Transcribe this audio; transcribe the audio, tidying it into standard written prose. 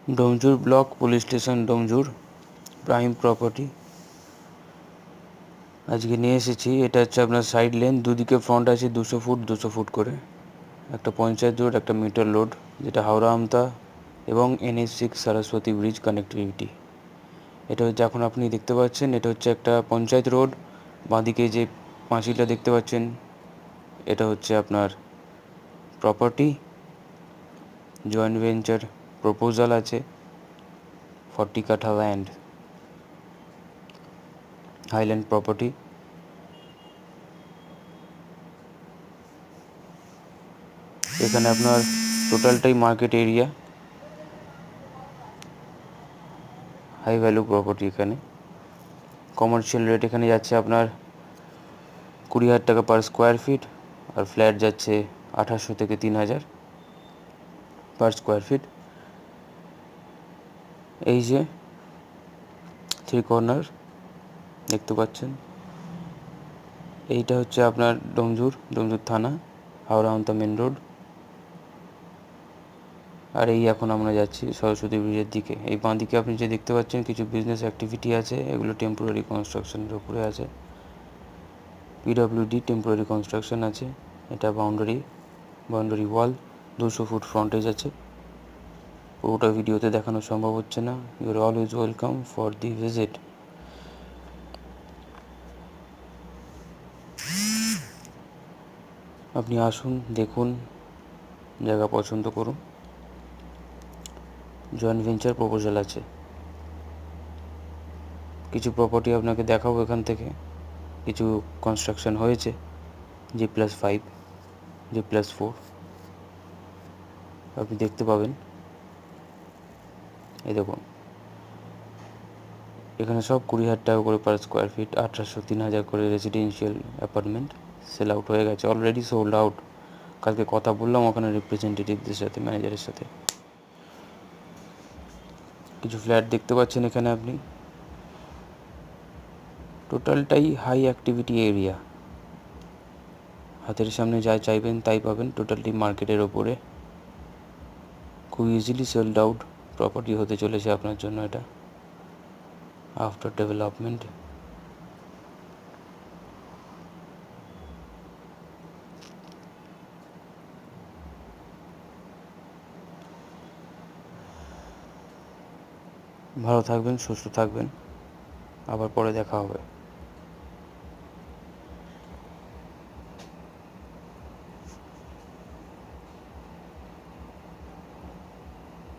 Domjur block police station, Domjur prime property আজকে নিয়ে এসেছি। এটা হচ্ছে আপনার সাইড লেন, দুদিকে ফ্রন্ট আছে 200 ফুট করে, একটা পঞ্চায়েত রোড, একটা মিটার রোড, যেটা হাওড়া আমতা এবং NH6 সরস্বতী ব্রিজ কানেক্টিভিটি। এটা হচ্ছে এখন আপনি দেখতে পাচ্ছেন, এটা হচ্ছে একটা পঞ্চায়েত রোড। বাঁদিকে যে পাঁচিলটা দেখতে পাচ্ছেন, এটা হচ্ছে আপনার প্রপার্টি। জয়েন্ট ভেঞ্চার প্রপোজাল আছে 40 কাঠা ল্যান্ড, হাইল্যান্ড প্রপার্টি। এখানে আপনার টোটালটাই market area, high value property. এখানে কমার্শিয়াল রেট এখানে যাচ্ছে আপনার 20,000 টাকা পার স্কোয়ার ফিট, আর ফ্ল্যাট যাচ্ছে 2800 থেকে 3000 পার স্কোয়ার ফিট। এই যে 3 কর্নার দেখতে পাচ্ছেন, এইটা হচ্ছে আপনার ডোমজুর থানা, হাওড়া আমতা মেন রোড। আর এই এখন আমরা যাচ্ছি সরস্বতী ব্রিজের দিকে। এই বাঁ দিকে আপনি যে দেখতে পাচ্ছেন কিছু বিজনেস অ্যাক্টিভিটি আছে, এগুলো টেম্পোরারি কনস্ট্রাকশনের উপরে আছে। PWD টেম্পোরারি কনস্ট্রাকশন আছে। এটা বাউন্ডারি ওয়াল, 200 ফুট ফ্রন্টেজ আছে। পুরোটা ভিডিওতে দেখানো সম্ভব হচ্ছে না। You are always welcome for the visit. আপনি আসুন, দেখুন, জায়গা পছন্দ করুন। জয়েন্ট ভেঞ্চার প্রপোজাল আছে। কিছু প্রপার্টি আপনাকে দেখাবো এখান থেকে। কিছু কনস্ট্রাকশন হয়েছে G+5, G+4 আপনি দেখতে পাবেন। এই দেখুন, এখানে সব 20,000 টাকা করে পার স্কোয়ার ফিট, 2800 3000 করে রেসিডেন্সিয়াল অ্যাপার্টমেন্ট সেল আউট হয়ে গেছে, অলরেডি সোল্ড আউট। কালকে কথা বললাম ওখানে রিপ্রেজেন্টেটিভদের সাথে, ম্যানেজারের সাথে। কিছু ফ্ল্যাট দেখতে পাচ্ছেন এখানে আপনি। টোটালটাই হাই অ্যাক্টিভিটি এরিয়া, হাতের সামনে যা চাইবেন তাই পাবেন। টোটালটি মার্কেটের ওপরে, খুব ইজিলি সেলড আউট প্রপার্টি হতে চলেছে আপনার জন্য এটা আফটার ডেভেলপমেন্ট। ভালো থাকবেন, সুস্থ থাকবেন, আবার পরে দেখা হবে।